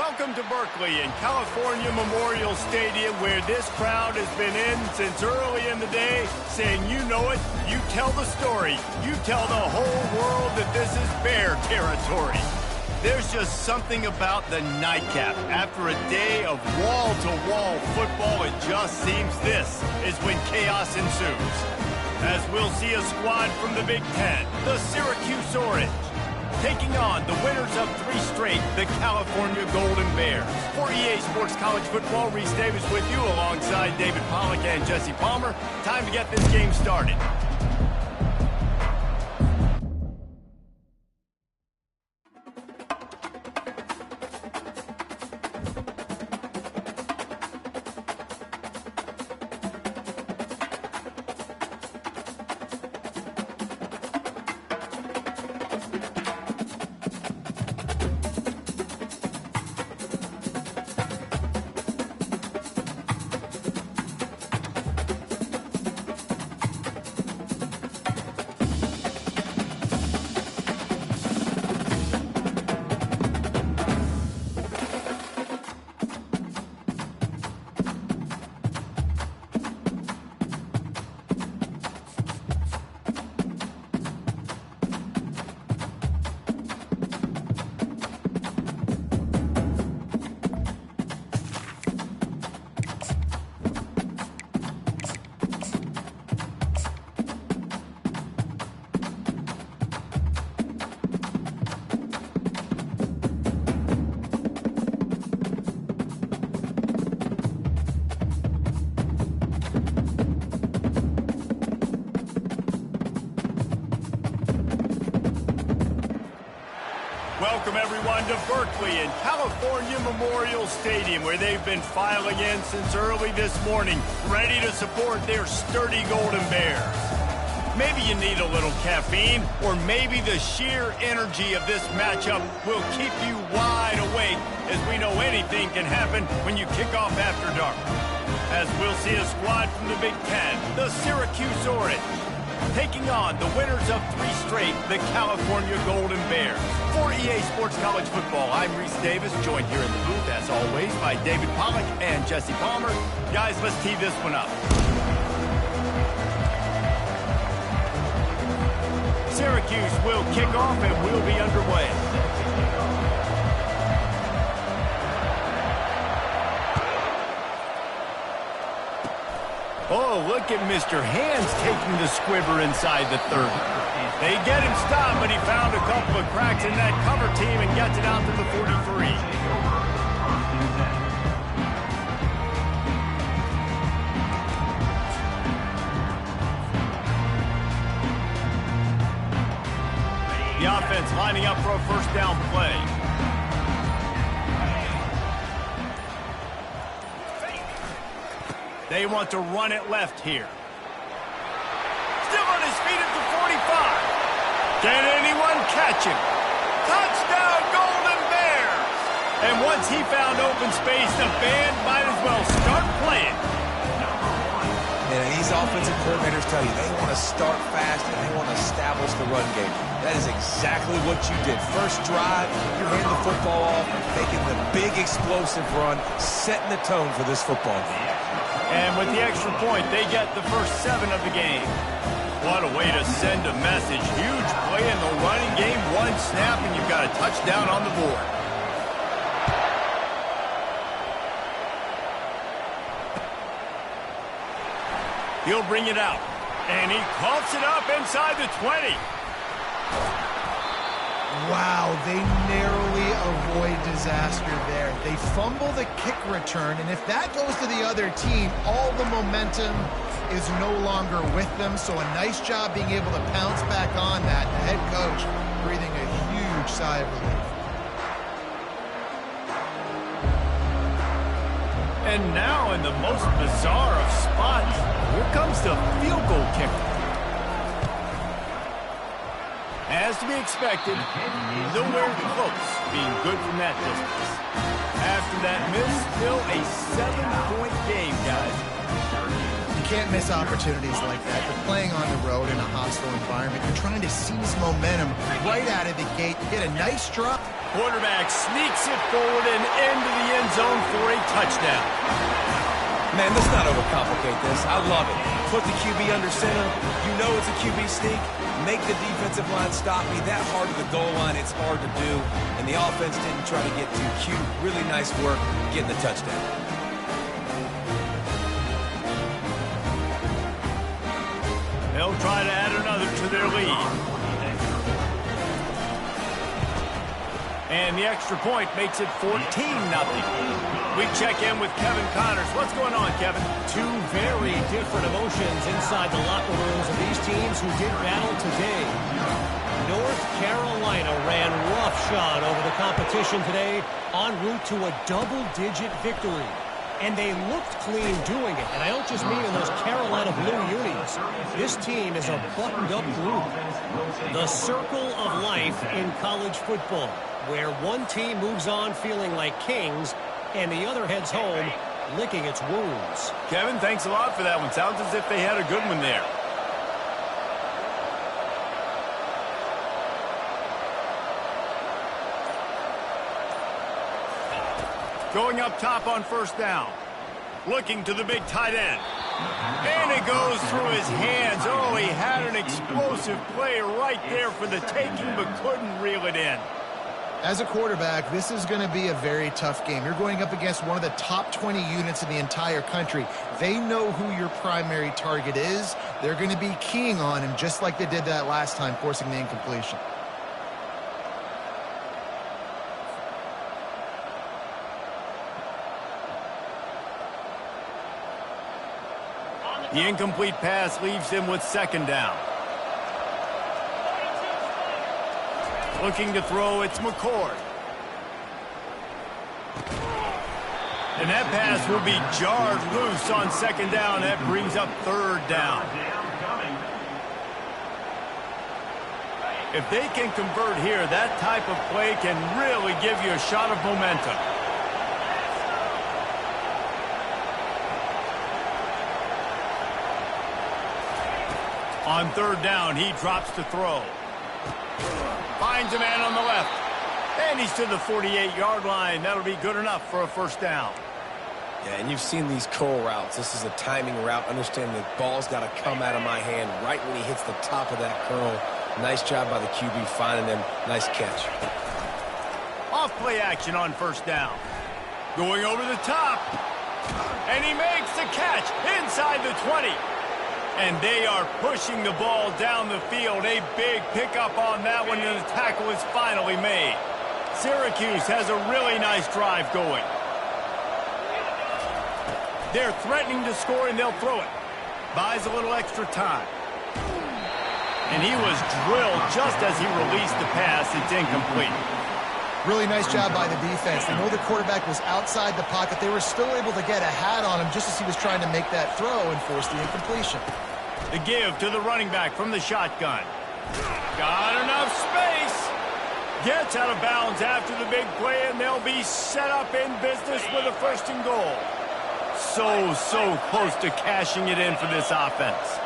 Welcome to Berkeley and California Memorial Stadium, where this crowd has been in since early in the day, saying, you know it, you tell the story, you tell the whole world that this is Bear territory. There's just something about the nightcap. After a day of wall-to-wall football, it just seems this is when chaos ensues. As we'll see a squad from the Big Ten, the Syracuse Orange, taking on the winners of 3 straight, the California Golden Bears. For EA Sports College Football, Reese Davis with you alongside David Pollack and Jesse Palmer. Time to get this game started. Welcome, everyone, to Berkeley and California Memorial Stadium, where they've been filing in since early this morning, ready to support their sturdy Golden Bears. Maybe you need a little caffeine, or maybe the sheer energy of this matchup will keep you wide awake, as we know anything can happen when you kick off after dark. As we'll see a squad from the Big Ten, the Syracuse Orange, taking on the winners of 3 straight, the California Golden Bears. For EA Sports College Football, I'm Reese Davis, joined here in the booth, as always, by David Pollack and Jesse Palmer. Guys, let's tee this one up. Syracuse will kick off and we'll be underway. Oh, look at Mr. Hands taking the squibber inside the 30. They get him stopped, but he found a couple of cracks in that cover team and gets it out to the 43. The offense lining up for a first down play. They want to run it left here. Still on his feet at the 45. Can anyone catch him? Touchdown, Golden Bears! And once he found open space, the band might as well start playing. And these offensive coordinators tell you they want to start fast and they want to establish the run game. That is exactly what you did. First drive, you're handing the football off, making the big explosive run, setting the tone for this football game. And with the extra point, they get the first 7 of the game. What a way to send a message. Huge play in the running game. 1 snap, and you've got a touchdown on the board. He'll bring it out. And he coughs it up inside the 20. Wow, they narrowly avoid disaster there. They fumble the kick return, and if that goes to the other team, all the momentum is no longer with them. So a nice job being able to pounce back on that. The head coach breathing a huge sigh of relief. And now in the most bizarre of spots, here comes the field goal kicker. As to be expected, nowhere close being good from that distance. After that miss, still a 7-point game, guys. You can't miss opportunities like that. You're playing on the road in a hostile environment. You're trying to seize momentum right out of the gate. Get a nice drop. Quarterback sneaks it forward and into the end zone for a touchdown. Man, let's not overcomplicate this. I love it. Put the QB under center. You know it's a QB sneak. Make the defensive line stop me. That hard to the goal line, it's hard to do. And the offense didn't try to get too cute. Really nice work getting the touchdown. They'll try to add another to their lead. And the extra point makes it 14-0. We check in with Kevin Connors. What's going on, Kevin? Two very different emotions inside the locker rooms of these teams who did battle today. North Carolina ran roughshod over the competition today en route to a double-digit victory. And they looked clean doing it. And I don't just mean in those Carolina blue unis. This team is a buttoned-up group. The circle of life in college football, where one team moves on feeling like kings and the other heads home licking its wounds. Kevin, thanks a lot for that one. Sounds as if they had a good one there. Going up top on first down. Looking to the big tight end. And it goes through his hands. Oh, he had an explosive play right there for the taking, but couldn't reel it in. As a quarterback, this is going to be a very tough game. You're going up against one of the top 20 units in the entire country. They know who your primary target is. They're going to be keying on him just like they did that last time, forcing the incompletion. The incomplete pass leaves him with second down. Looking to throw, it's McCord. And that pass will be jarred loose on second down. That brings up third down. If they can convert here, that type of play can really give you a shot of momentum. On third down, he drops to throw. Finds a man on the left. And he's to the 48-yard line. That'll be good enough for a first down. Yeah, and you've seen these curl routes. This is a timing route. Understand the ball's got to come out of my hand right when he hits the top of that curl. Nice job by the QB finding him. Nice catch. Off play action on first down. Going over the top. And he makes the catch inside the 20. And they are pushing the ball down the field. A big pickup on that one, and the tackle is finally made. Syracuse has a really nice drive going. They're threatening to score, and they'll throw it. Buys a little extra time. And he was drilled just as he released the pass. It's incomplete. Really nice job by the defense. They know the quarterback was outside the pocket. They were still able to get a hat on him just as he was trying to make that throw and force the incompletion. The give to the running back from the shotgun. Got enough space. Gets out of bounds after the big play, and they'll be set up in business with a first and goal. So close to cashing it in for this offense.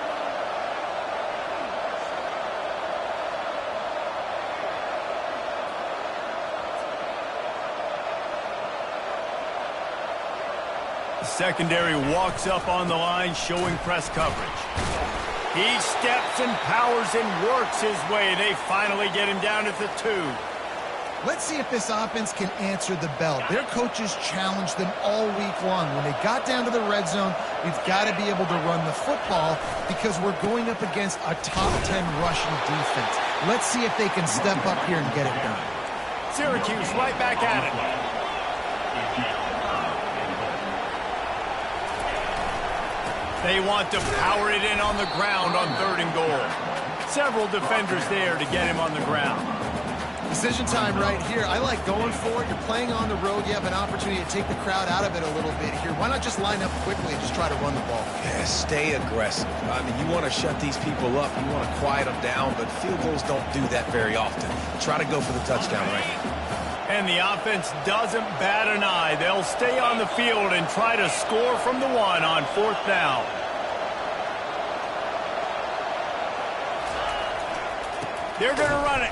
Secondary walks up on the line, showing press coverage. He steps and powers and works his way. They finally get him down at the 2. Let's see if this offense can answer the bell. Their coaches challenged them all week long. When they got down to the red zone, we've got to be able to run the football because we're going up against a top 10 rushing defense. Let's see if they can step up here and get it done. Syracuse right back at it. They want to power it in on the ground on third and goal. Several defenders there to get him on the ground. Decision time right here. I like going for it. You're playing on the road. You have an opportunity to take the crowd out of it a little bit here. Why not just line up quickly and just try to run the ball? Yeah, stay aggressive. I mean, you want to shut these people up. You want to quiet them down, but field goals don't do that very often. Try to go for the touchdown right here. And the offense doesn't bat an eye. They'll stay on the field and try to score from the 1 on 4th down. They're going to run it.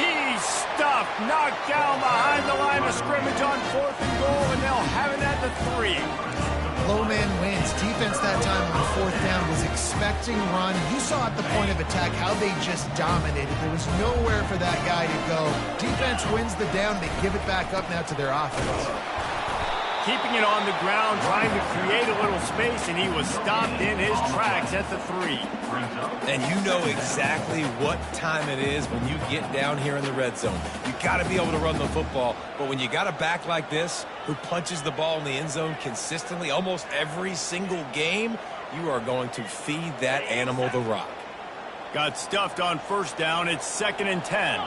He's stuffed, knocked down behind the line of scrimmage on 4th and goal, and they'll have it at the 3. Low man wins. Defense that time on 4th down was expecting run. You saw at the point of attack how they just dominated. There was nowhere for that guy to go. Defense wins the down. They give it back up now to their offense. Keeping it on the ground, trying to create a little space, and he was stopped in his tracks at the 3. And you know exactly what time it is when you get down here in the red zone. You got to be able to run the football, but when you got a back like this who punches the ball in the end zone consistently almost every single game, you are going to feed that animal the rock. Got stuffed on 1st down. It's 2nd and 10.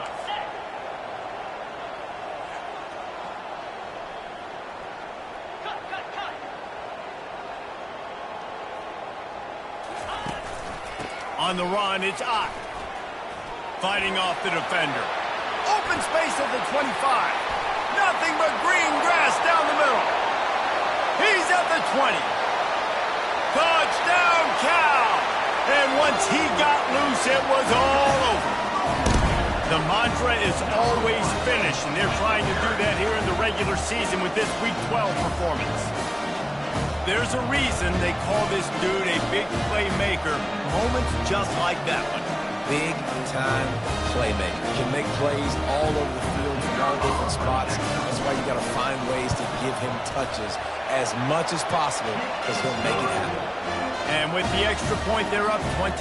On the run, it's Ott. Fighting off the defender. Open space at the 25. Nothing but green grass down the middle. He's at the 20. Touchdown, Cal! And once he got loose, it was all over. The mantra is always finish, and they're trying to do that here in the regular season with this Week 12 performance. There's a reason they call this dude a big playmaker. Moments just like that one. Big-time playmaker. Can make plays all over the field from all different spots. That's why you got to find ways to give him touches as much as possible because he'll make it happen. And with the extra point, they're up 21-0.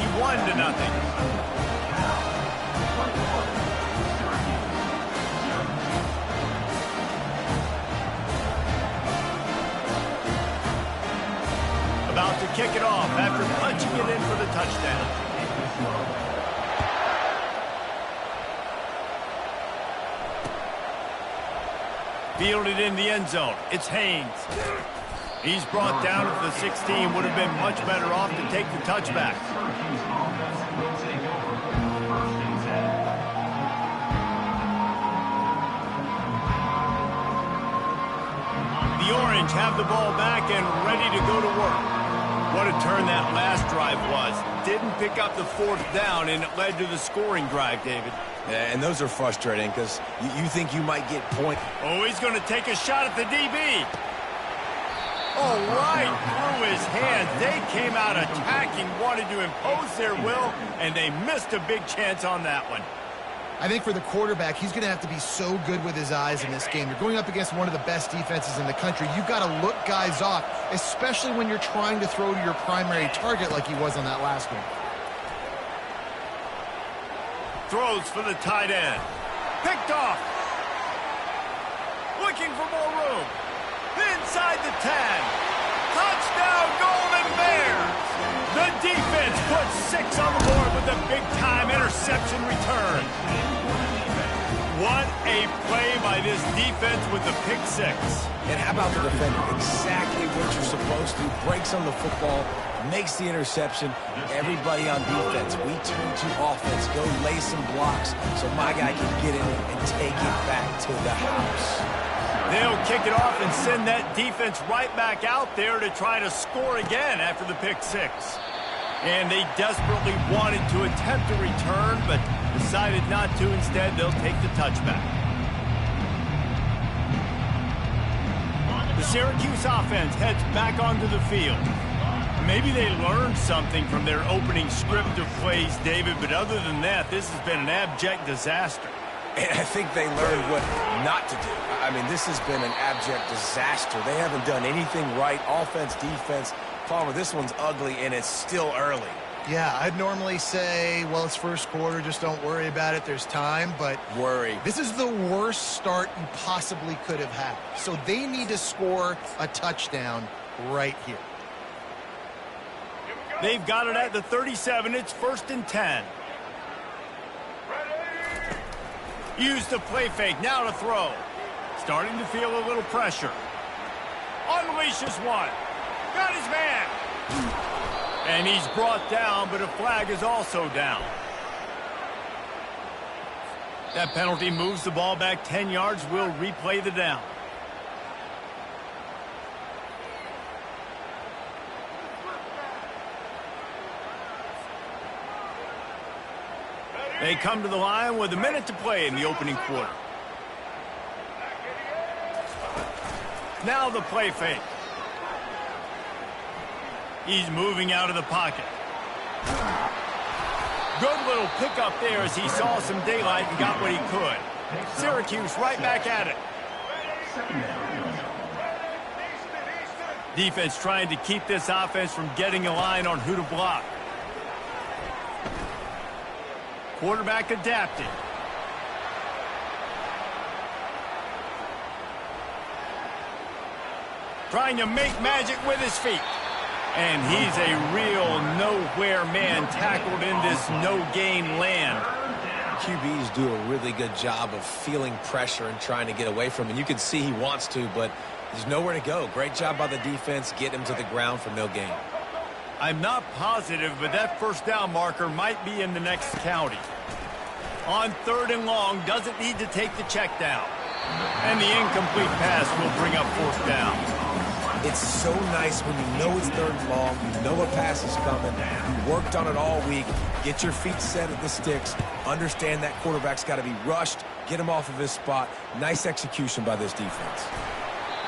About to kick it off after punching it in for the touchdown. Fielded in the end zone. It's Haynes. He's brought down at the 16. Would have been much better off to take the touchback. The Orange have the ball back and ready to go to work. What a turn that last drive was. Didn't pick up the 4th down, and it led to the scoring drive, David. Yeah, and those are frustrating because you think you might get point. Oh, he's going to take a shot at the DB. Oh, right through his hands. They came out attacking, wanted to impose their will, and they missed a big chance on that one. I think for the quarterback, he's going to have to be so good with his eyes in this game. You're going up against one of the best defenses in the country. You've got to look guys off, especially when you're trying to throw to your primary target like he was on that last one. Throws for the tight end. Picked off. Looking for more room. Inside the 10. Touchdown, Golden Bears. The defense puts 6 on the board with a big-time interception return. What a play by this defense with the pick 6. And how about the defender? Exactly what you're supposed to. Breaks on the football, makes the interception. Everybody on defense, we turn to offense. Go lay some blocks so my guy can get in and take it back to the house. They'll kick it off and send that defense right back out there to try to score again after the pick 6. And they desperately wanted to attempt a return, but decided not to. Instead, they'll take the touchback. The Syracuse offense heads back onto the field. Maybe they learned something from their opening script of plays, David, but other than that, this has been an abject disaster. And I think they learned what not to do. I mean, this has been an abject disaster. They haven't done anything right. Offense, defense. Palmer, this one's ugly, and it's still early. Yeah, I'd normally say, well, it's first quarter, just don't worry about it, there's time, but worry. This is the worst start you possibly could have had. So they need to score a touchdown right here. They've got it at the 37. It's 1st and 10. Use the play fake, now to throw. Starting to feel a little pressure. Unleashes one. Got his man. And he's brought down, but a flag is also down. That penalty moves the ball back 10 yards. We'll replay the down. They come to the line with a minute to play in the opening quarter. Now the play fake. He's moving out of the pocket. Good little pickup there as he saw some daylight and got what he could. Syracuse right back at it. Defense trying to keep this offense from getting a line on who to block. Quarterback adapted. Trying to make magic with his feet. And he's a real nowhere man tackled in this no-gain land. QBs do a really good job of feeling pressure and trying to get away from him. You can see he wants to, but there's nowhere to go. Great job by the defense. Get him to the ground for no gain. I'm not positive, but that first down marker might be in the next county. On 3rd and long, doesn't need to take the check down. And the incomplete pass will bring up 4th down. It's so nice when you know it's 3rd and long, you know a pass is coming, you worked on it all week, get your feet set at the sticks, understand that quarterback's got to be rushed, get him off of his spot. Nice execution by this defense.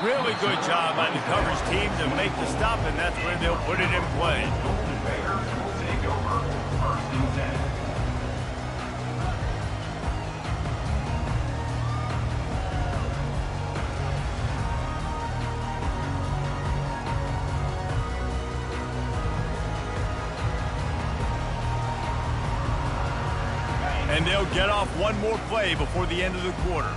Really good job by the coverage team to make the stop, and that's where they'll put it in play. And they'll get off one more play before the end of the quarter.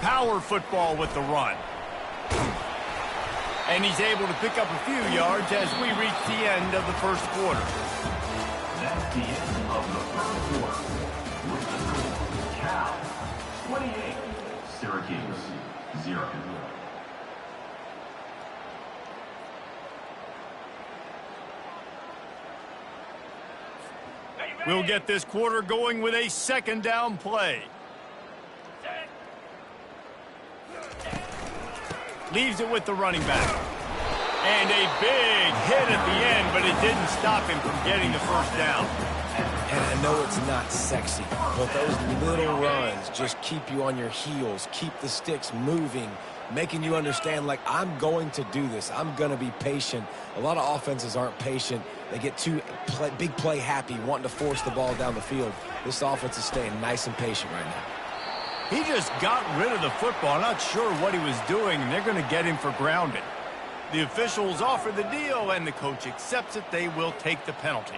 Power football with the run. And he's able to pick up a few yards as we reach the end of the first quarter. That's the end of the first quarter. With the score, Cal 28, Syracuse 0. We'll get this quarter going with a 2nd down play. Leaves it with the running back. And a big hit at the end, but it didn't stop him from getting the first down. And I know it's not sexy, but those little runs just keep you on your heels, keep the sticks moving, making you understand, like, I'm going to do this. I'm going to be patient. A lot of offenses aren't patient. They get too big play happy, wanting to force the ball down the field. This offense is staying nice and patient right now. He just got rid of the football. Not sure what he was doing, and they're going to get him for grounding. The officials offer the deal, and the coach accepts it. They will take the penalty.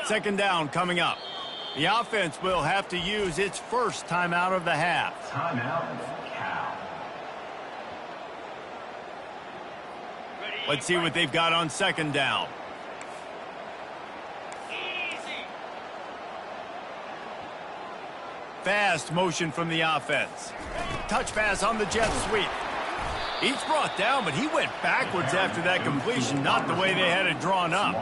Second down coming up. The offense will have to use its first timeout of the half. Timeout, Cal. Let's see what they've got on 2nd down. Fast motion from the offense. Touch pass on the jet sweep. He's brought down, but he went backwards after that completion, not the way they had it drawn up.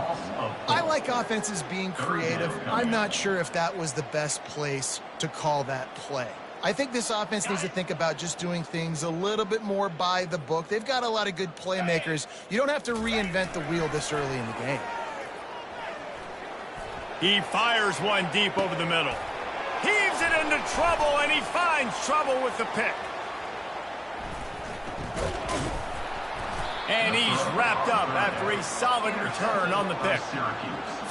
I like offenses being creative. I'm not sure if that was the best place to call that play. I think this offense needs to think about just doing things a little bit more by the book. They've got a lot of good playmakers. You don't have to reinvent the wheel this early in the game. He fires one deep over the middle. Heaves it into trouble, and he finds trouble with the pick. And he's wrapped up after a solid return on the pick.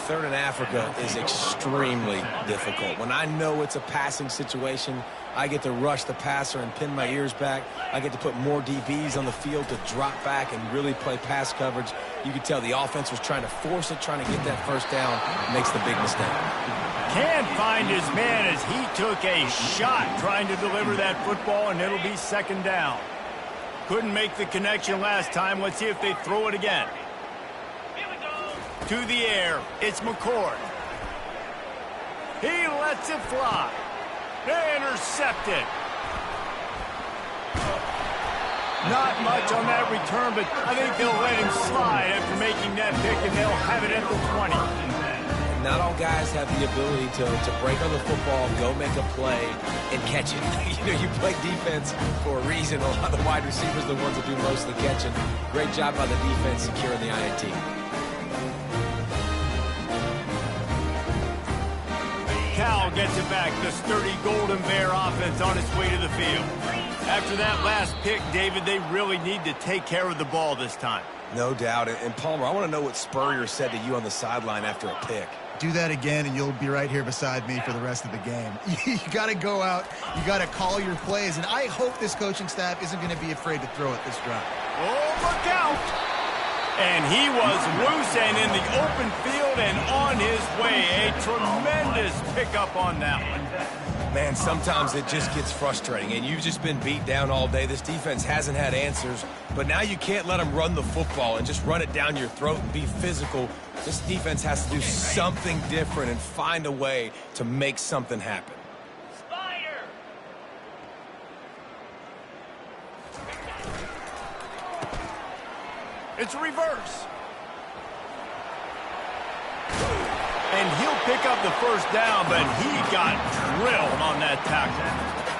3rd and Africa is extremely difficult. When I know it's a passing situation, I get to rush the passer and pin my ears back. I get to put more DBs on the field to drop back and really play pass coverage. You can tell the offense was trying to force it, trying to get that first down, makes the big mistake. Can't find his man as he took a shot trying to deliver that football, and it'll be 2nd down. Couldn't make the connection last time. Let's see if they throw it again. To the air, it's McCord. He lets it fly. Intercepted. Not much on that return, but I think they'll let him slide after making that pick, and they'll have it at the 20. Not all guys have the ability to break on the football, go make a play, and catch it. You play defense for a reason. A lot of the wide receivers are the ones that do most of the catching. Great job by the defense securing the INT. Cal gets it back. The sturdy Golden Bear offense on its way to the field. After that last pick, David, they really need to take care of the ball this time. No doubt. And Palmer, I want to know what Spurrier said to you on the sideline after a pick. Do that again, and you'll be right here beside me for the rest of the game. You got to go out. You got to call your plays, and I hope this coaching staff isn't going to be afraid to throw it this drive. Oh, look out! And he was loose and in the open field and on his way. A tremendous pickup on that one. Man, sometimes it just gets frustrating, and you've just been beat down all day. This defense hasn't had answers, but now you can't let them run the football and just run it down your throat and be physical. This defense has to do something different and find a way to make something happen. It's a reverse. And he'll pick up the first down, but he got drilled on that tackle.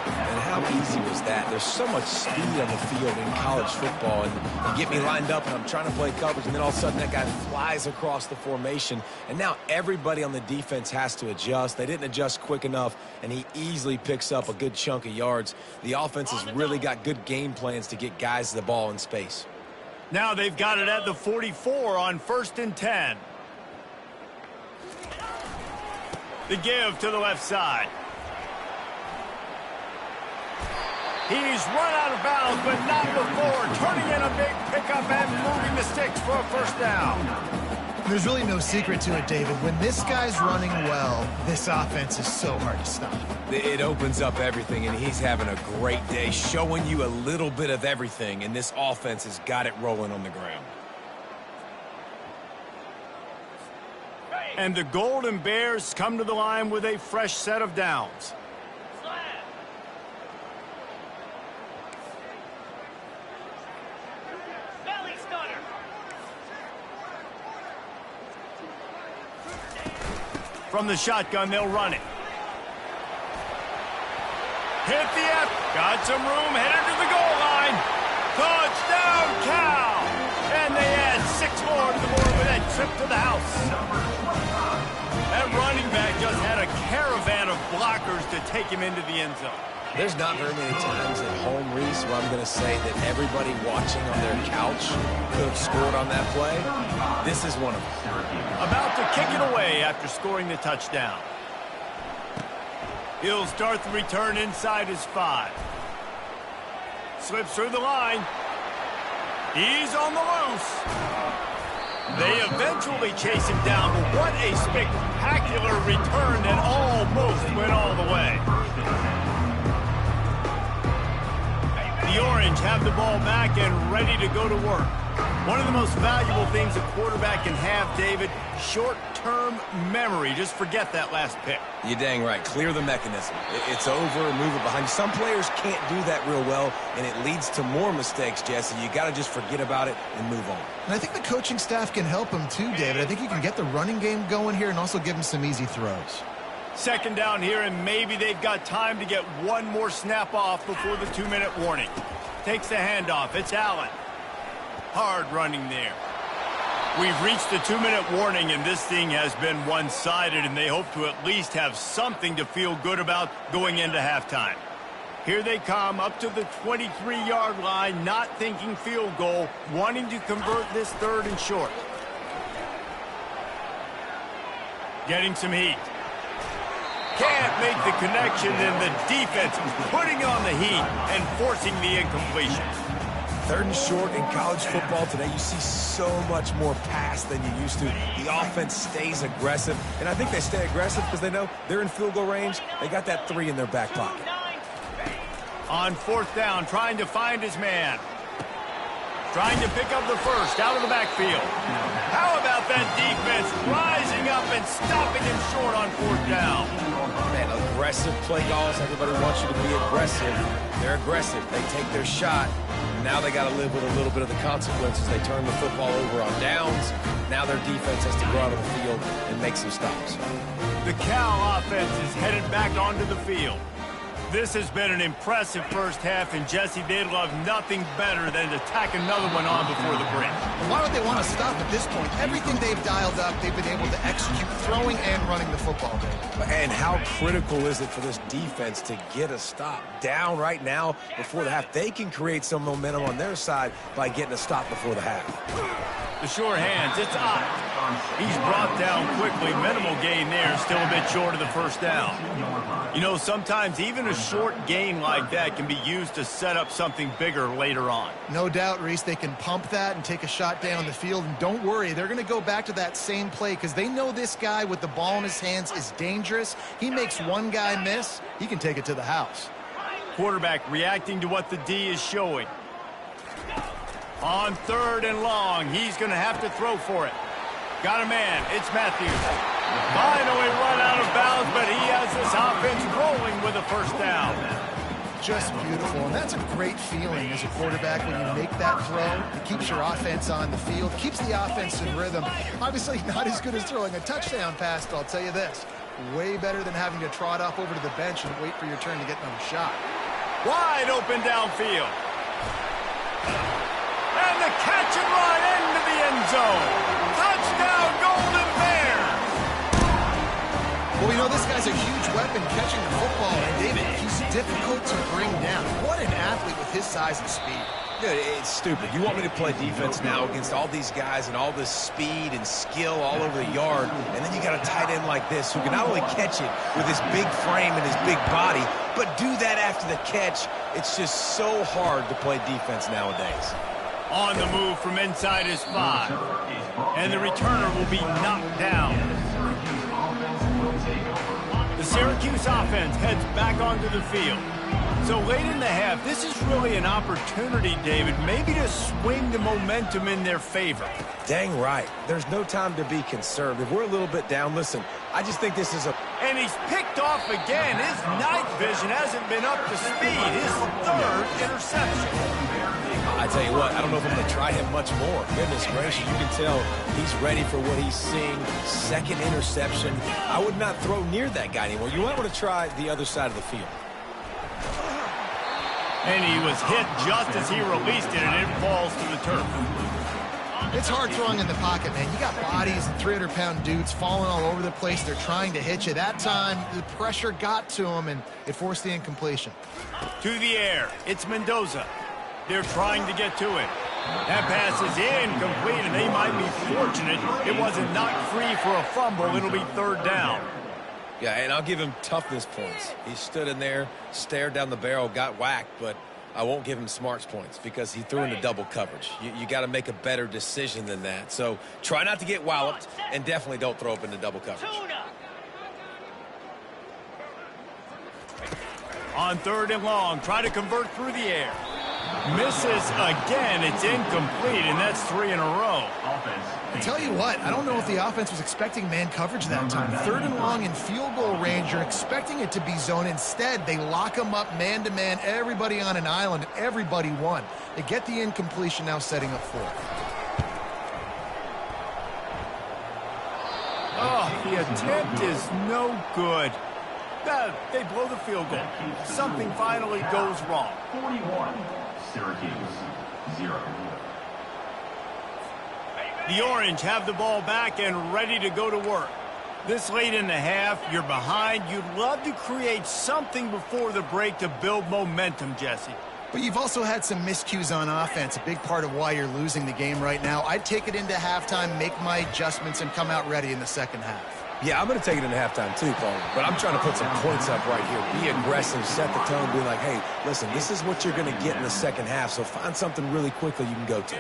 And how easy was that? There's so much speed on the field in college football. And you get me lined up, and I'm trying to play coverage, and then all of a sudden that guy flies across the formation. And now everybody on the defense has to adjust. They didn't adjust quick enough, and he easily picks up a good chunk of yards. The offense has really got good game plans to get guys the ball in space. Now they've got it at the 44 on 1st and 10. The give to the left side. He's run out of bounds, but not before turning in a big pickup and moving the sticks for a first down. There's really no secret to it, David. When this guy's running well, this offense is so hard to stop. It opens up everything, and he's having a great day, showing you a little bit of everything, and this offense has got it rolling on the ground. And the Golden Bears come to the line with a fresh set of downs. From the shotgun, they'll run it. Hit the F. Got some room. Headed to the goal line. Touchdown, Cal. And they add 6 more to the board with that trip to the house. That running back just had a caravan of blockers to take him into the end zone. There's not very many times at home, Reese, where I'm going to say that everybody watching on their couch could have scored on that play. This is one of them. About to kick it away after scoring the touchdown. He'll start the return inside his 5. Slips through the line. He's on the loose. They eventually chase him down, but what a spectacular return that almost went all the way. The Orange have the ball back and ready to go to work. One of the most valuable things a quarterback can have, David, short-term memory. Just forget that last pick. You're dang right. Clear the mechanism. It's over, move it behind you. Some players can't do that real well, and it leads to more mistakes, Jesse. You got to just forget about it and move on. And I think the coaching staff can help him too, David. I think you can get the running game going here and also give him some easy throws. Second down here, and maybe they've got time to get one more snap off before the 2-minute warning. Takes the handoff. It's Allen. Hard running there. We've reached the 2-minute warning, and this thing has been one-sided, and they hope to at least have something to feel good about going into halftime. Here they come up to the 23-yard line, not thinking field goal, wanting to convert this 3rd and short. Getting some heat. Can't make the connection, and the defense putting on the heat and forcing the incompletion. 3rd and short in college football today, you see so much more pass than you used to. The offense stays aggressive, and I think they stay aggressive because they know they're in field goal range. They got that 3 in their back pocket. On 4th down, trying to find his man. Trying to pick up the first out of the backfield. How about that defense rising up and stopping him short on 4th down? Man, aggressive play calls. Everybody wants you to be aggressive. They're aggressive. They take their shot. Now they got to live with a little bit of the consequences. They turn the football over on downs. Now their defense has to go out on the field and make some stops. The Cal offense is headed back onto the field. This has been an impressive first half, and Jesse, they'd love nothing better than to tack another one on before the break. Why would they want to stop at this point? Everything they've dialed up, they've been able to execute throwing and running the football. And how critical is it for this defense to get a stop? Down right now before the half. They can create some momentum on their side by getting a stop before the half. The sure hands, it's Ott. He's brought down quickly. Minimal gain there, still a bit short of the first down. You know, sometimes even a short gain like that can be used to set up something bigger later on. No doubt, Reese, they can pump that and take a shot down the field. And don't worry, they're going to go back to that same play because they know this guy with the ball in his hands is dangerous. He makes one guy miss, he can take it to the house. Quarterback reacting to what the D is showing. On 3rd and long, he's going to have to throw for it. Got a man. It's Matthews. Finally run out of bounds, but he has this offense rolling with a first down. Just beautiful, and that's a great feeling as a quarterback when you make that throw. It keeps your offense on the field, keeps the offense in rhythm. Obviously not as good as throwing a touchdown pass, but I'll tell you this, way better than having to trot off over to the bench and wait for your turn to get another shot. Wide open downfield. And the catch and run into the end zone. Touchdown, Golden Bears! Well, we know this guy's a huge weapon catching the football, and David, he's difficult to bring down. What an athlete with his size and speed. Dude, it's stupid. You want me to play defense now against all these guys and all this speed and skill all over the yard, and then you got a tight end like this who can not only catch it with his big frame and his big body, but do that after the catch. It's just so hard to play defense nowadays. On the move from inside his 5. And the returner will be knocked down. The Syracuse offense heads back onto the field. So late in the half, this is really an opportunity, David, maybe to swing the momentum in their favor. Dang right. There's no time to be conservative. We're a little bit down. Listen, I just think this is a... And he's picked off again. His night vision hasn't been up to speed. His 3rd interception. I tell you what, I don't know if I'm going to try him much more. Goodness gracious, you can tell he's ready for what he's seeing. 2nd interception. I would not throw near that guy anymore. You might want to try the other side of the field. And he was hit just as he released it, and it falls to the turf. It's hard throwing in the pocket, man. You got bodies and 300-pound dudes falling all over the place. They're trying to hit you. That time, the pressure got to him, and it forced the incompletion. To the air. It's Mendoza. They're trying to get to it. That pass is incomplete, and they might be fortunate it wasn't knocked free for a fumble. It'll be 3rd down. Yeah, and I'll give him toughness points. He stood in there, stared down the barrel, got whacked, but I won't give him smarts points because he threw into double coverage. You got to make a better decision than that. So try not to get walloped, and definitely don't throw up into double coverage. On 3rd and long, try to convert through the air. Misses again. It's incomplete, and that's 3 in a row. I tell you what, I don't know if the offense was expecting man coverage that time. 3rd and long in field goal range, you're expecting it to be zone. Instead, they lock them up man-to-man, everybody on an island, and everybody won. They get the incompletion, now setting up 4th. Oh, the attempt is no good. They blow the field goal. Something finally goes wrong. 41, Syracuse, 0. The Orange have the ball back and ready to go to work. This late in the half, you're behind. You'd love to create something before the break to build momentum, Jesse. But you've also had some miscues on offense, a big part of why you're losing the game right now. I'd take it into halftime, make my adjustments, and come out ready in the second half. Yeah, I'm going to take it into halftime too, Paul. But I'm trying to put some points up right here. Be aggressive, set the tone, be like, hey, listen, this is what you're going to get in the second half, so find something really quickly you can go to.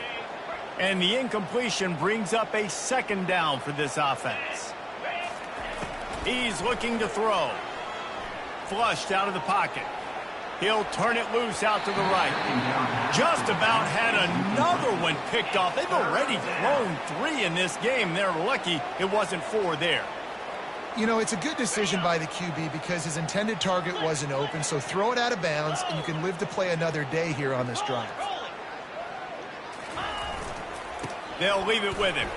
And the incompletion brings up a 2nd down for this offense. He's looking to throw. Flushed out of the pocket. He'll turn it loose out to the right. Just about had another one picked off. They've already thrown 3 in this game. They're lucky it wasn't 4 there. You know, it's a good decision by the QB because his intended target wasn't open, so throw it out of bounds, and you can live to play another day here on this drive. They'll leave it with him.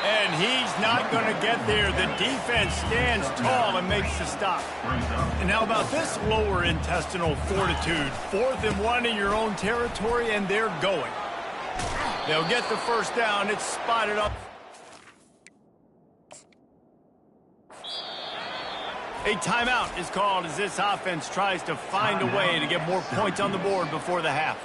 And he's not going to get there. The defense stands tall and makes the stop. And how about this lower intestinal fortitude? 4th and 1 in your own territory, and they're going. They'll get the first down. It's spotted up. A timeout is called as this offense tries to find a way to get more points on the board before the half.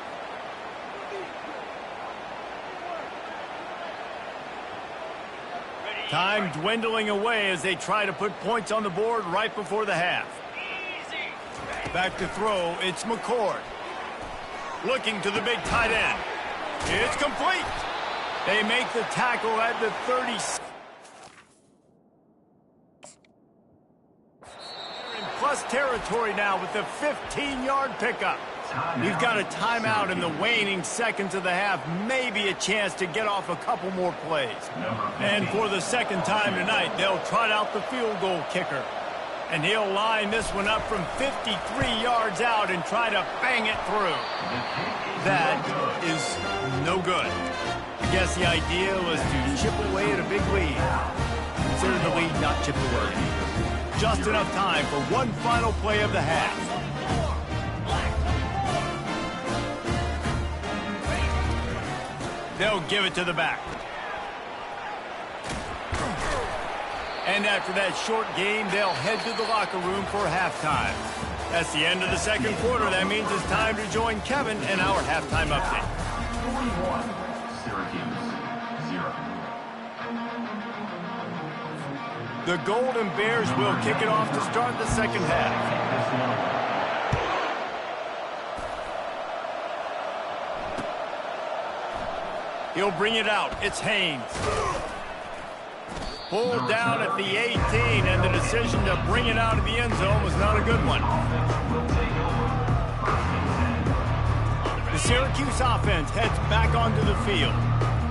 Time dwindling away as they try to put points on the board right before the half. Back to throw, it's McCord. Looking to the big tight end. It's complete. They make the tackle at the 30. They're in plus territory now with the 15-yard pickup. We've got a timeout in the waning seconds of the half, maybe a chance to get off a couple more plays. And for the second time tonight, they'll trot out the field goal kicker. And he'll line this one up from 53 yards out and try to bang it through. That is no good. I guess the idea was to chip away at a big lead. Consider the lead not chipped away. Just enough time for one final play of the half. They'll give it to the back. And after that short game, they'll head to the locker room for halftime. That's the end of the second quarter. That means it's time to join Kevin in our halftime update. 41, Syracuse, 0. The Golden Bears will kick it off to start the second half. He'll bring it out. It's Haynes. Pulled down at the 18, and the decision to bring it out of the end zone was not a good one. The Syracuse offense heads back onto the field.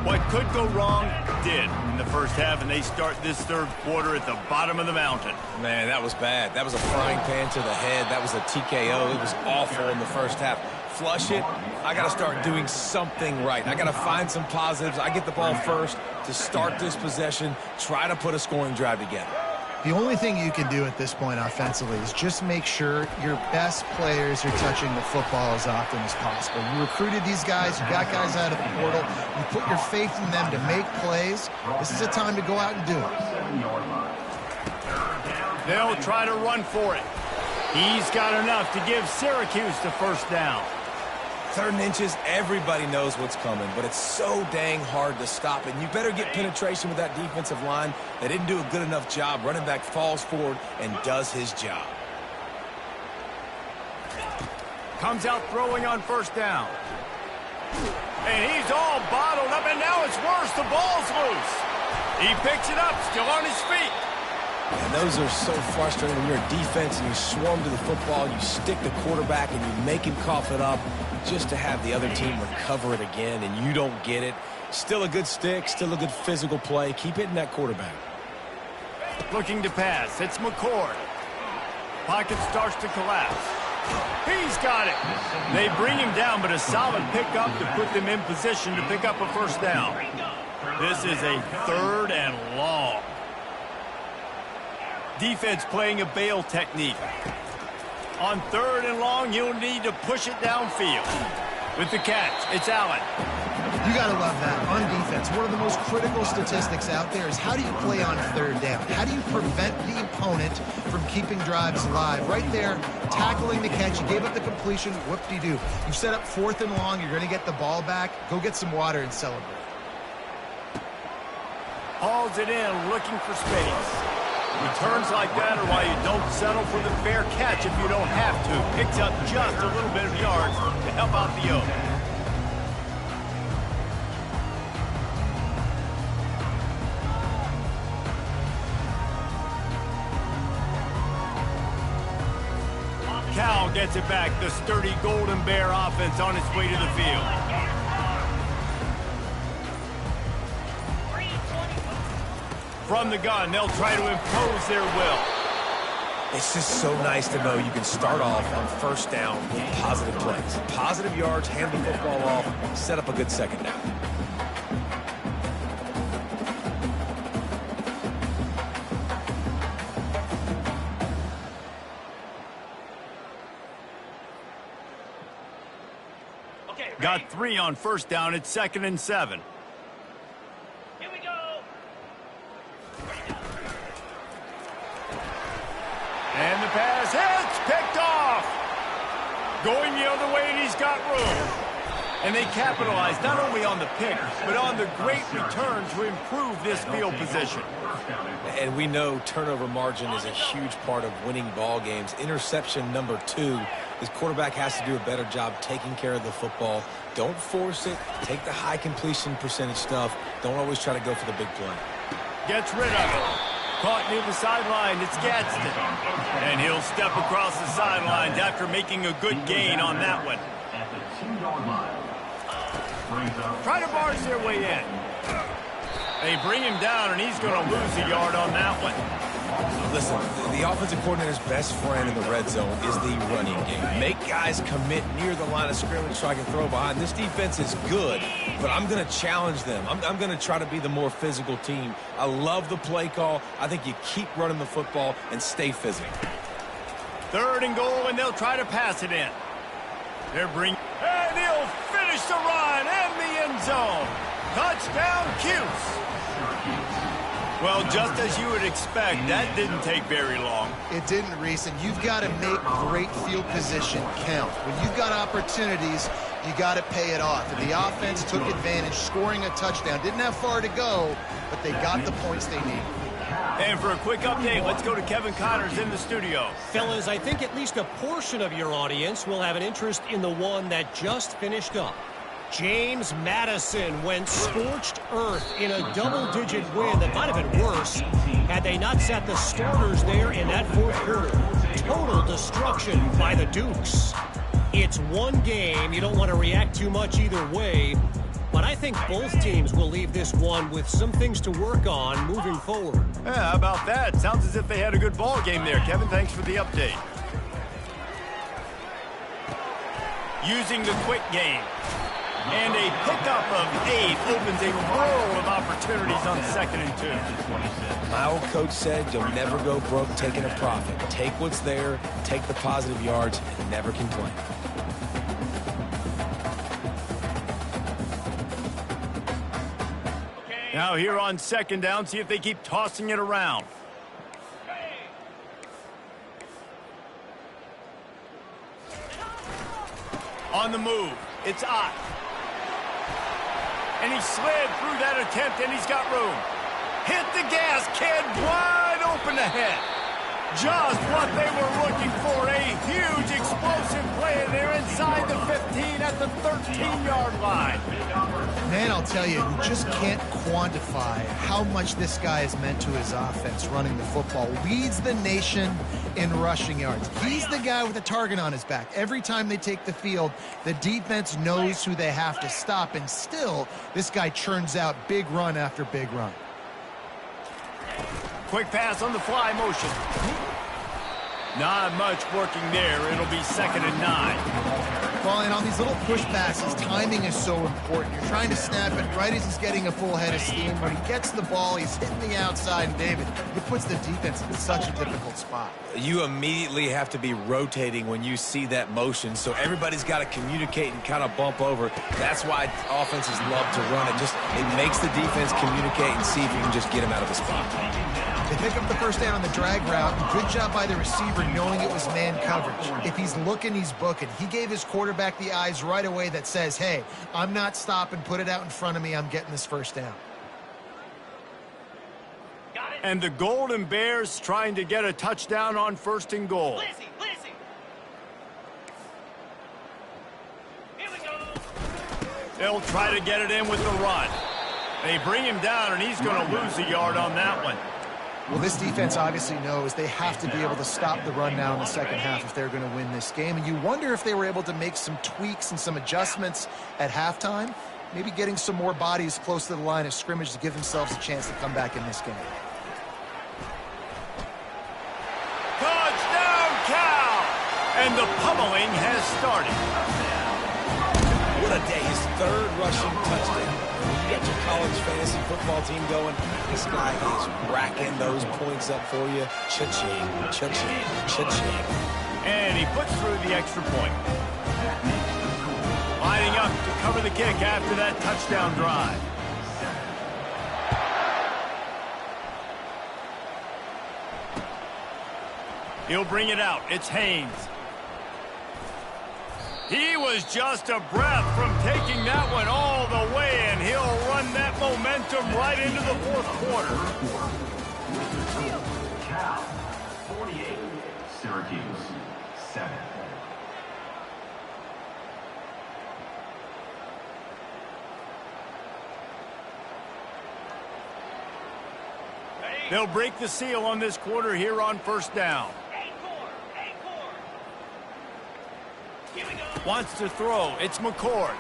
What could go wrong did in the first half, and they start this third quarter at the bottom of the mountain. Man, that was bad. That was a frying pan to the head. That was a TKO. It was awful in the first half. Flush it. I got to start doing something right. I got to find some positives. I get the ball first to start this possession, try to put a scoring drive together. The only thing you can do at this point offensively is just make sure your best players are touching the football as often as possible. You recruited these guys, you got guys out of the portal, you put your faith in them to make plays. This is a time to go out and do it. They'll try to run for it. He's got enough to give Syracuse the first down. 3rd and inches, everybody knows what's coming, but it's so dang hard to stop, and you better get penetration with that defensive line. They didn't do a good enough job. Running back falls forward and does his job. Comes out throwing on first down. And he's all bottled up, and now it's worse. The ball's loose. He picks it up, still on his feet. And those are so frustrating when you're a defense and you swarm to the football, you stick the quarterback, and you make him cough it up just to have the other team recover it again, and you don't get it. Still a good stick, still a good physical play. Keep hitting that quarterback. Looking to pass. It's McCord. Pocket starts to collapse. He's got it. They bring him down, but a solid pickup to put them in position to pick up a first down. This is a 3rd and long. Defense playing a bail technique. On 3rd and long, you'll need to push it downfield. With the catch, it's Allen. You got to love that on defense. One of the most critical statistics out there is how do you play on 3rd down? How do you prevent the opponent from keeping drives alive? Right there, tackling the catch. You gave up the completion. Whoop-de-doo. You set up 4th and long. You're going to get the ball back. Go get some water and celebrate. Hauls it in, looking for space. Returns like that are why you don't settle for the fair catch if you don't have to. Picks up just a little bit of yards to help out the yoke. Cal gets it back. The sturdy Golden Bear offense on its way to the field. From the gun, they'll try to impose their will. It's just so nice to know you can start off on first down with positive plays. Positive yards, hand the football off, set up a good second down. Got 3 on first down. It's 2nd and 7. Here we go. And the pass hits, picked off. Going the other way, and he's got room. And they capitalize not only on the pick, but on the great return to improve this field position. And we know turnover margin is a huge part of winning ball games. Interception number 2. His quarterback has to do a better job taking care of the football. Don't force it. Take the high completion percentage stuff. Don't always try to go for the big play. Gets rid of it. Caught near the sideline. It's Gadsden. And he'll step across the sidelines after making a good gain on that one. At the 2-yard line. Try to barge their way in. They bring him down, and he's going to lose a yard on that one. Listen, the offensive coordinator's best friend in the red zone is the running game. Make guys commit near the line of scrimmage so I can throw behind. This defense is good, but I'm going to challenge them. I'm going to try to be the more physical team. I love the play call. I think you keep running the football and stay physical. 3rd and goal, and they'll try to pass it in. They're bringing... And he'll finish the run and the end zone. Touchdown, Cuse. Well, just as you would expect, that didn't take very long. It didn't, Reese, and you've got to make great field position count. When you've got opportunities, you got to pay it off. And the offense took advantage, scoring a touchdown. Didn't have far to go, but they got the points they needed. And for a quick update, let's go to Kevin Connors in the studio. Fellas, I think at least a portion of your audience will have an interest in the one that just finished up. James Madison went scorched earth in a double-digit win that might have been worse had they not sat the starters there in that 4th quarter. Total destruction by the Dukes. It's one game. You don't want to react too much either way, but I think both teams will leave this one with some things to work on moving forward. Yeah, how about that? Sounds as if they had a good ball game there. Kevin, thanks for the update. Using the quick game. And a pickup of 8 opens a world of opportunities on 2nd and 2. My old coach said you'll never go broke taking a profit. Take what's there, take the positive yards, and never complain. Now here on 2nd down, see if they keep tossing it around. On the move, it's Ott. And he slid through that attempt, and he's got room. Hit the gas, kid, wide open ahead. Just what they were looking for, a huge explosive play, and they're inside the 15 at the 13-yard line. Man, I'll tell you, you just can't quantify how much this guy has meant to his offense running the football. Leads the nation in rushing yards. He's the guy with the target on his back. Every time they take the field, the defense knows who they have to stop, and still, this guy churns out big run after big run. Quick pass on the fly motion. Not much working there. It'll be 2nd and 9. Well, and on these little push passes, timing is so important. You're trying to snap it right as he's getting a full head of steam. When he gets the ball, he's hitting the outside, and David, it puts the defense in such a difficult spot. You immediately have to be rotating when you see that motion, so everybody's got to communicate and kind of bump over. That's why offenses love to run it. It makes the defense communicate and see if you can just get him out of the spot. They pick up the first down on the drag route. Good job by the receiver knowing it was man coverage. If he's looking, he's booking. He gave his quarterback the eyes right away that says, hey, I'm not stopping. Put it out in front of me. I'm getting this first down. And the Golden Bears trying to get a touchdown on 1st and goal. Lizzie. Here we go. They'll try to get it in with the run. They bring him down, and he's going to lose a yard on that one. Well, this defense obviously knows they have to be able to stop the run now in the second half if they're going to win this game. And you wonder if they were able to make some tweaks and some adjustments at halftime, maybe getting some more bodies close to the line of scrimmage to give themselves a chance to come back in this game. Touchdown, Cal! And the pummeling has started. What a day. His third rushing touchdown. You got your college fantasy football team going. This guy is racking those points up for you. Cha-ching, cha-ching, cha-ching. And he puts through the extra point. Lining up to cover the kick after that touchdown drive. He'll bring it out. It's Haynes. He was just a breath from taking that one all the way, and he'll run that momentum right into the fourth quarter. Cal, 48. Syracuse, 7. They'll break the seal on this quarter here on first down. Wants to throw. It's McCord.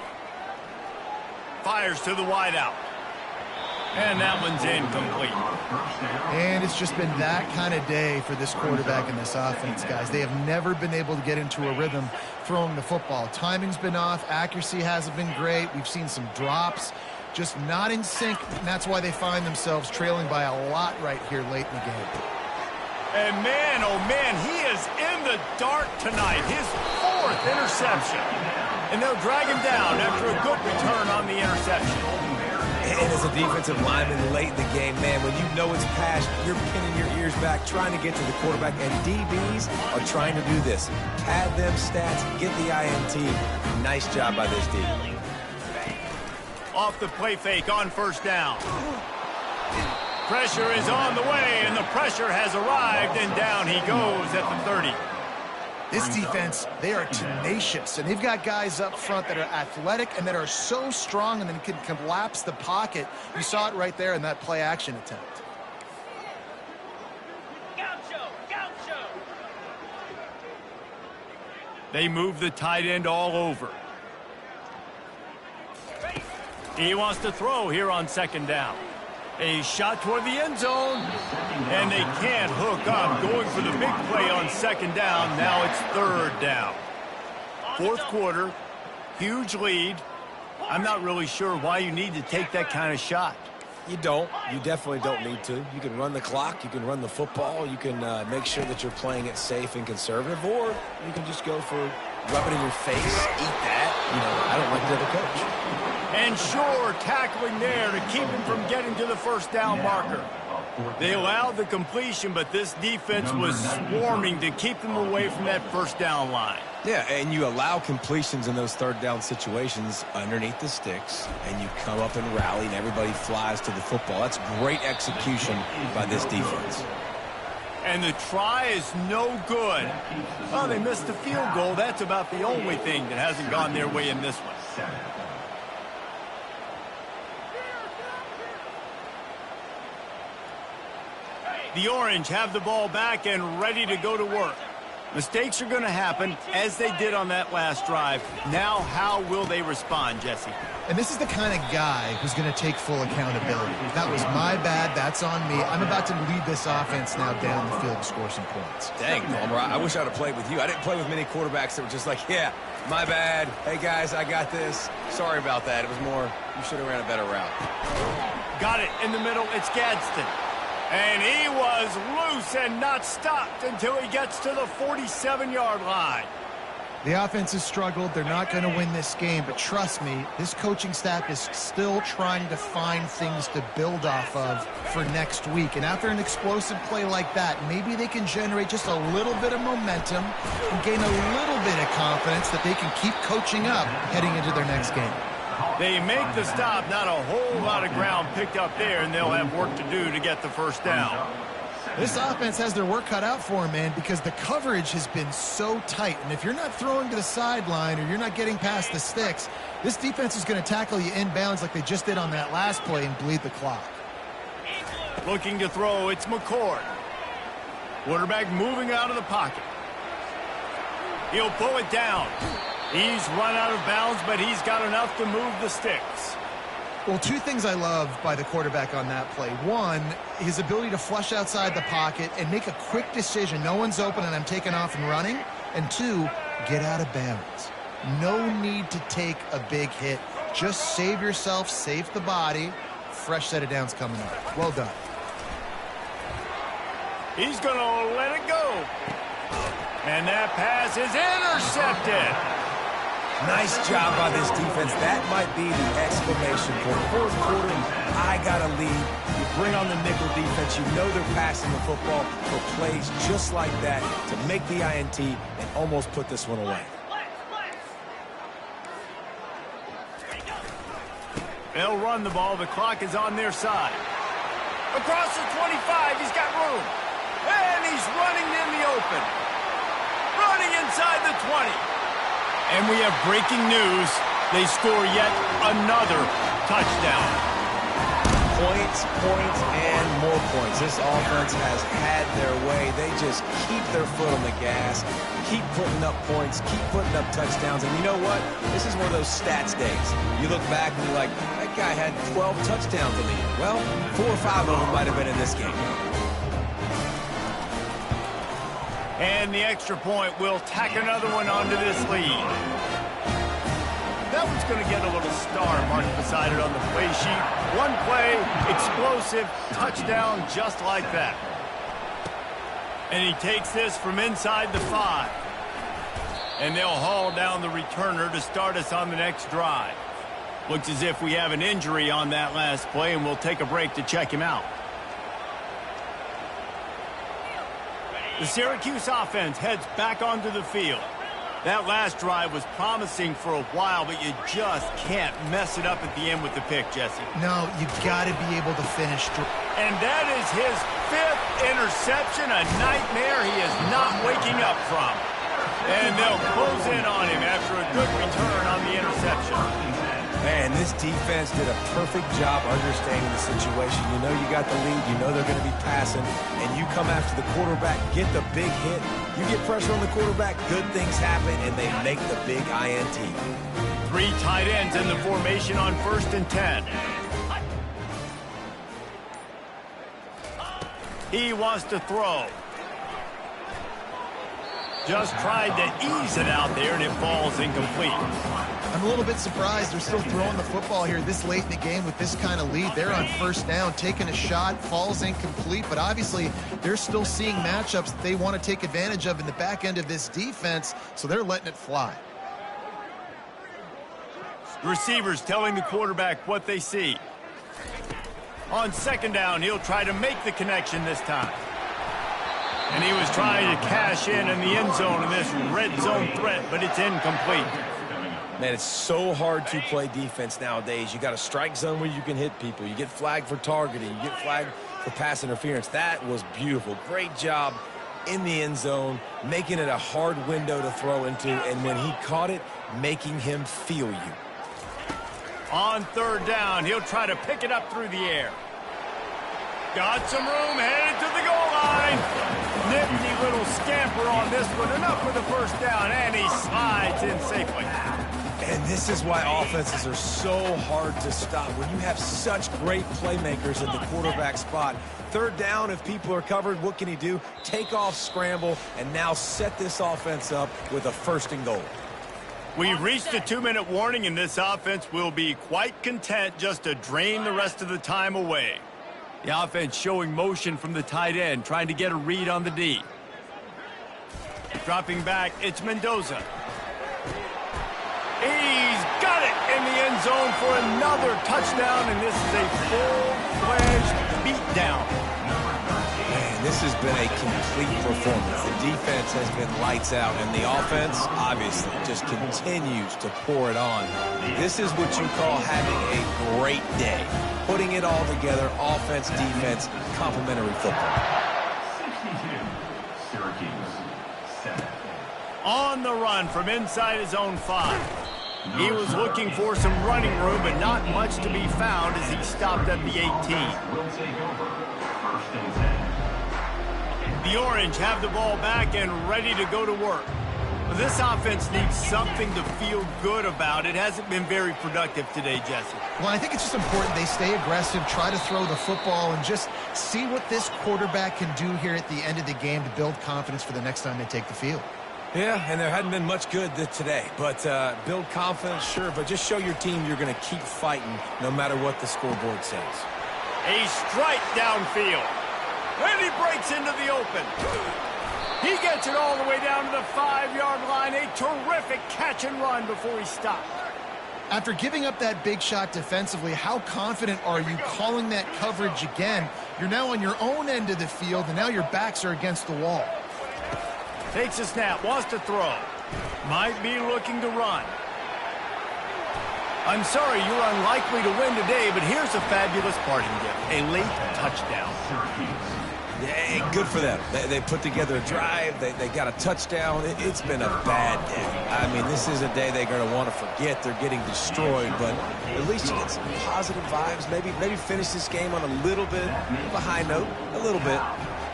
Fires to the wideout. And that one's incomplete. And it's just been that kind of day for this quarterback and this offense, guys. They have never been able to get into a rhythm throwing the football. Timing's been off. Accuracy hasn't been great. We've seen some drops. Just not in sync, and that's why they find themselves trailing by a lot right here late in the game. And man, oh man, he is in the dark tonight. His 4th interception. And they'll drag him down after a good return on the interception. And as a defensive lineman late in the game, man, when you know it's pass, you're pinning your ears back, trying to get to the quarterback, and DBs are trying to do this. Pad them stats, get the INT. Nice job by this D. Off the play fake on first down. Pressure is on the way, and the pressure has arrived, and down he goes at the 30. This defense, they are tenacious, and they've got guys up front that are athletic and that are so strong and then can collapse the pocket. You saw it right there in that play-action attempt. They move the tight end all over. He wants to throw here on second down. A shot toward the end zone, and they can't hook up. Going for the big play on second down. Now it's third down. Fourth quarter, huge lead. I'm not really sure why you need to take that kind of shot. You don't. You definitely don't need to. You can run the clock. You can run the football. You can make sure that you're playing it safe and conservative, or you can just go for rub it in your face, eat that. You know, I don't like the other coach. And sure, tackling there to keep him from getting to the first down marker. They allowed the completion, but this defense was swarming to keep them away from that first down line. Yeah, and you allow completions in those third down situations underneath the sticks, and you come up and rally, and everybody flies to the football. That's great execution by this defense. And the try is no good. Oh, they missed the field goal. That's about the only thing that hasn't gone their way in this one. The Orange have the ball back and ready to go to work. Mistakes are going to happen, as they did on that last drive. Now, how will they respond, Jesse? And this is the kind of guy who's going to take full accountability. That was my bad. That's on me. I'm about to lead this offense now down the field to score some points. Dang, Palmer, I wish I would have played with you. I didn't play with many quarterbacks that were just like, yeah, my bad. Hey, guys, I got this. Sorry about that. It was more, you should have ran a better route. Got it in the middle. It's Gadsden. And he was loose and not stopped until he gets to the 47-yard line. The offense has struggled. They're not going to win this game, but trust me, this coaching staff is still trying to find things to build off of for next week. And after an explosive play like that, maybe they can generate just a little bit of momentum and gain a little bit of confidence that they can keep coaching up heading into their next game. They make the stop, not a whole lot of ground picked up there, and they'll have work to do to get the first down. This offense has their work cut out for them, man, because the coverage has been so tight. And if you're not throwing to the sideline or you're not getting past the sticks, this defense is going to tackle you inbounds like they just did on that last play and bleed the clock. Looking to throw, it's McCord. Quarterback moving out of the pocket. He'll pull it down. He's run out of bounds, but he's got enough to move the sticks. Well, two things I love by the quarterback on that play. One, his ability to flush outside the pocket and make a quick decision. No one's open and I'm taking off and running. And two, get out of bounds. No need to take a big hit. Just save yourself, save the body. Fresh set of downs coming up. Well done. He's going to let it go. And that pass is intercepted. Nice job by this defense. That might be the exclamation point. Fourth quarter, I got a lead. You bring on the nickel defense. You know they're passing the football for plays just like that to make the INT and almost put this one away. They'll run the ball. The clock is on their side. Across the 25, he's got room. And he's running in the open. Running inside the 20. And we have breaking news. They score yet another touchdown. Points, and more points. This offense has had their way. They just keep their foot on the gas, keep putting up points, keep putting up touchdowns. And you know what? This is one of those stats days. You look back and you're like, that guy had 12 touchdowns in the year. Well, 4 or 5 of them might have been in this game. And the extra point will tack another one onto this lead. That one's going to get a little star marked beside it on the play sheet. One play, explosive, touchdown just like that. And he takes this from inside the 5. And they'll haul down the returner to start us on the next drive. Looks as if we have an injury on that last play, and we'll take a break to check him out. The Syracuse offense heads back onto the field. That last drive was promising for a while, but you just can't mess it up at the end with the pick, Jesse. No, you got to be able to finish. And that is his 5th interception, a nightmare he is not waking up from. And they'll close in on him after a good return on the interception. Man, this defense did a perfect job understanding the situation. You know you got the lead. You know they're going to be passing. And you come after the quarterback, get the big hit. You get pressure on the quarterback, good things happen, and they make the big INT. 3 tight ends in the formation on 1st and 10. He wants to throw. Just tried to ease it out there, and it falls incomplete. I'm a little bit surprised they're still throwing the football here this late in the game with this kind of lead. They're on 1st down, taking a shot, falls incomplete, but obviously they're still seeing matchups that they want to take advantage of in the back end of this defense, so they're letting it fly. Receivers telling the quarterback what they see. On 2nd down, he'll try to make the connection this time. And he was trying to cash in the end zone in this red zone threat, but it's incomplete. Man, it's so hard to play defense nowadays. You got a strike zone where you can hit people. You get flagged for targeting. You get flagged for pass interference. That was beautiful. Great job in the end zone, making it a hard window to throw into, and when he caught it, making him feel you. On 3rd down, he'll try to pick it up through the air. Got some room, headed to the goal line. Nifty little scamper on this one, enough for the 1st down, and he slides in safely. And this is why offenses are so hard to stop. When you have such great playmakers in the quarterback spot, 3rd down, if people are covered, what can he do? Take off, scramble, and now set this offense up with a 1st and goal. We've reached a 2-minute warning, and this offense will be quite content just to drain the rest of the time away. The offense showing motion from the tight end, trying to get a read on the D. Dropping back, it's Mendoza. He's got it in the end zone for another touchdown, and this is a full-fledged beatdown. Man, this has been a complete performance. The defense has been lights out, and the offense, obviously, just continues to pour it on. This is what you call having a great day. Putting it all together, offense, defense, complementary football. 62, Syracuse, 7. On the run from inside his own 5. He was looking for some running room, but not much to be found as he stopped at the 18. Will take over First and 10. The Orange have the ball back and ready to go to work. This offense needs something to feel good about. It hasn't been very productive today, Jesse. Well, I think it's just important they stay aggressive, try to throw the football, and just see what this quarterback can do here at the end of the game to build confidence for the next time they take the field. Yeah, and there hadn't been much good today. But build confidence, sure, but just show your team you're going to keep fighting no matter what the scoreboard says. A strike downfield. And he breaks into the open. He gets it all the way down to the 5-yard line. A terrific catch and run before he stopped. After giving up that big shot defensively, how confident are you calling that coverage again? You're now on your own end of the field, and now your backs are against the wall. Takes a snap, wants to throw. Might be looking to run. I'm sorry, you're unlikely to win today, but here's a fabulous parting gift. A late touchdown. Yeah, good for them. They put together a drive. They got a touchdown. It's been a bad day. I mean, this is a day they're going to want to forget. They're getting destroyed, but at least you get some positive vibes. Maybe finish this game on a little bit of a high note, a little bit.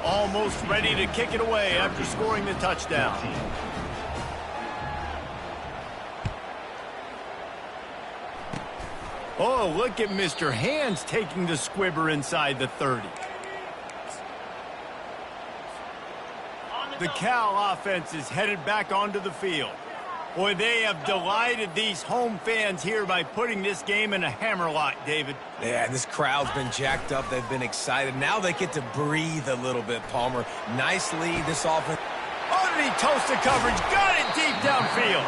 Almost ready to kick it away after scoring the touchdown. Oh, look at Mr. Hands taking the squibber inside the 30. The Cal offense is headed back onto the field. Boy, they have delighted these home fans here by putting this game in a hammerlock, David. Yeah, this crowd's been jacked up. They've been excited. Now they get to breathe a little bit, Palmer. Nice lead, this offense. Underneath toasted coverage, got it deep downfield.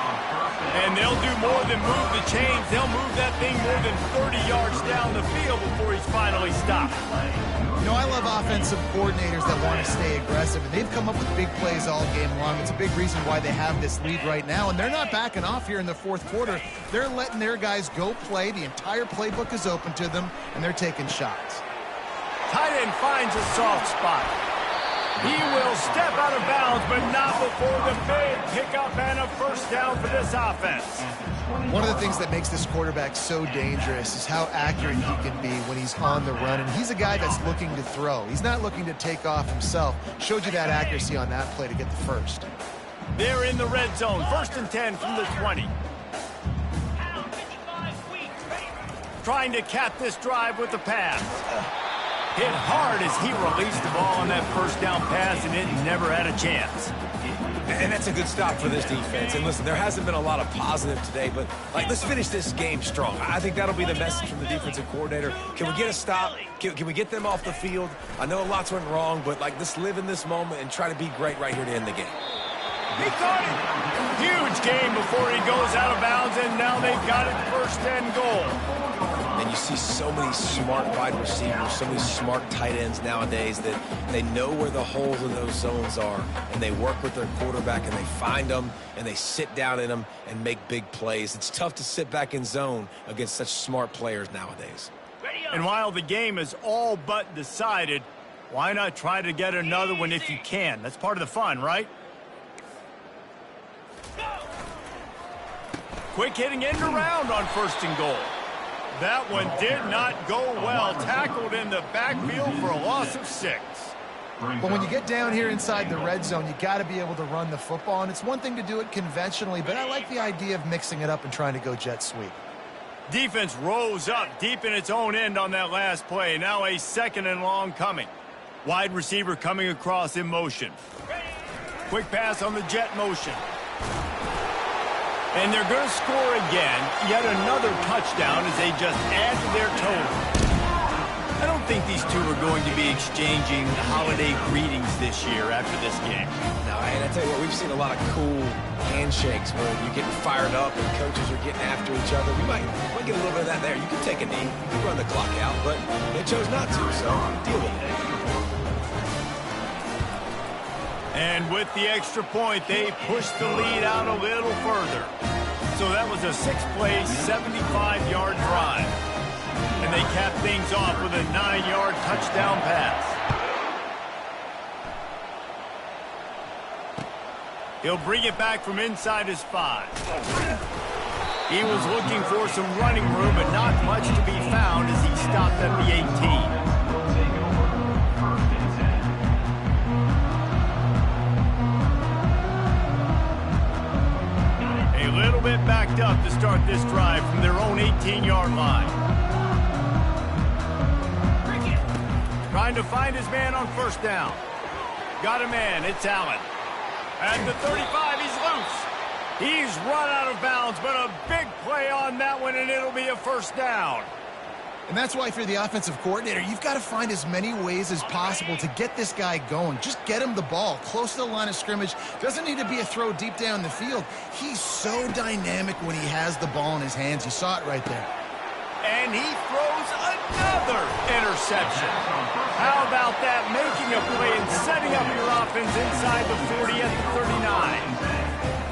And they'll do more than move the chains. They'll move that thing more than 30 yards down the field before he's finally stopped. You know, I love offensive coordinators that want to stay aggressive, and they've come up with big plays all game long. It's a big reason why they have this lead right now, and they're not backing off here in the fourth quarter. They're letting their guys go play. The entire playbook is open to them, and they're taking shots. Tight end finds a soft spot. He will step out of bounds, but not before the big pickup and a first down for this offense. One of the things that makes this quarterback so dangerous is how accurate he can be when he's on the run, and he's a guy that's looking to throw. He's not looking to take off himself. Showed you that accuracy on that play to get the first. They're in the red zone. First and 10 from the 20. Trying to cap this drive with the pass. Hit hard as he released the ball on that first down pass, and it never had a chance. And that's a good stop for this defense. And listen, there hasn't been a lot of positive today, but let's finish this game strong. I think that'll be the message from the defensive coordinator. Can we get a stop? Can we get them off the field? I know lots went wrong, but let's live in this moment and try to be great right here to end the game. He caught it. Huge game before he goes out of bounds, and now they've got it first and goal. And you see so many smart wide receivers, so many smart tight ends nowadays that they know where the holes in those zones are, and they work with their quarterback, and they find them, and they sit down in them and make big plays. It's tough to sit back in zone against such smart players nowadays. And while the game is all but decided, why not try to get another one if you can? That's part of the fun, right? Quick hitting end around on first and goal. That one did not go well. Tackled in the backfield for a loss of 6. But when you get down here inside the red zone, you got to be able to run the football. And it's one thing to do it conventionally, but I like the idea of mixing it up and trying to go jet sweep. Defense rose up deep in its own end on that last play. Now a second and long coming. Wide receiver coming across in motion. Quick pass on the jet motion. And they're going to score again. Yet another touchdown as they just add to their total. I don't think these two are going to be exchanging holiday greetings this year after this game. No, and I tell you what, we've seen a lot of cool handshakes where you're getting fired up and coaches are getting after each other. We might get a little bit of that there. You can take a knee, you can run the clock out, but they chose not to, so deal with it. And with the extra point, they pushed the lead out a little further. So that was a 6-play, 75-yard drive. And they capped things off with a 9-yard touchdown pass. He'll bring it back from inside his 5. He was looking for some running room, but not much to be found as he stopped at the 18. backed up to start this drive from their own 18-yard line. Trying to find his man on first down. Got a man. It's Allen. At the 35, he's loose. He's run out of bounds, but a big play on that one, and it'll be a first down. And that's why if you're the offensive coordinator, you've got to find as many ways as possible to get this guy going. Just get him the ball close to the line of scrimmage. Doesn't need to be a throw deep down the field. He's so dynamic when he has the ball in his hands. You saw it right there. And he throws another interception. How about that? Making a play and setting up your offense inside the 40 at the 39.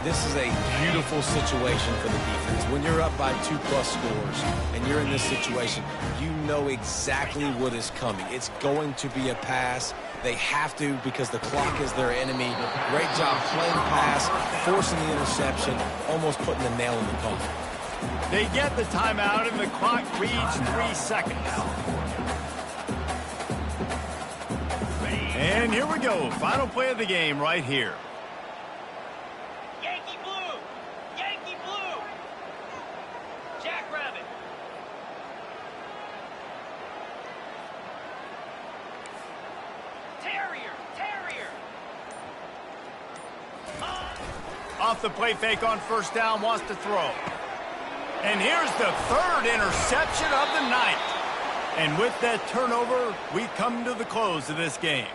This is a beautiful situation for the defense. When you're up by 2+ scores and you're in this situation, you know exactly what is coming. It's going to be a pass. They have to because the clock is their enemy. Great job playing pass, forcing the interception, almost putting the nail in the coffin. They get the timeout and the clock reads 3 seconds. And here we go. Final play of the game right here. Yankee blue! Yankee blue! Jackrabbit! Terrier! Terrier! Off the play fake on first down, wants to throw. And here's the third interception of the night. And with that turnover, we come to the close of this game.